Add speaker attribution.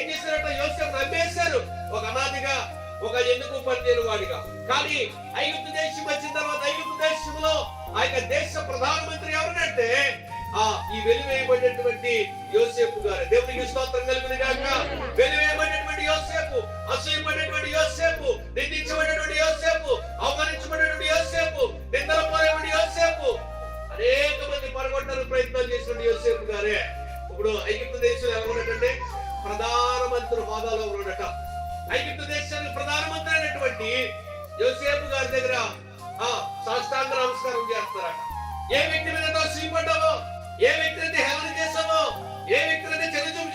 Speaker 1: చేశారట? యోసేపు నమ్మేశారు ఒక అనాదిగా, ఒక ఎందుకు పనిచేయని వాడిగా. కానీ ఐగుప్తు దేశం వచ్చిన తర్వాత ఐగుప్తు దేశంలో ఆ యొక్క దేశ ప్రధానమంత్రి ఎవరంటే ఈ వెలివేయబడినటువంటి యోసేపు గారు. దేవునికి స్తోత్రం కలుగును గాక. వెలివేయబడినటువంటి యోసేపు, అసూయపడినటువంటి యోసేపు, నిందించబడినటువంటి యోసేపు, అవమానించబడినటువంటి యోసేపు, నిందలపోయేటువంటి యోసేపు, అనేక మంది పరగొట్టడానికి ప్రయత్నాలు చేసినటువంటి యోసేపు గారే ఇప్పుడు ఐగుప్తు దేశంలో ఎలా ఉన్నట్టంటే ప్రధానమంత్రి హోదాలో ఉన్నట. ఐగుప్తు దేశానికి ప్రధానమంత్రి అయినటువంటి యోసేపు గారి దగ్గర సాష్టాంగ నమస్కారం చేస్తారట. ఏ వ్యక్తి మీద అసూయపడ్డావో, ఏ వ్యక్తి అయితే హేళన చేసావో, ఏ వ్యక్తి అయితే చెల్లింపు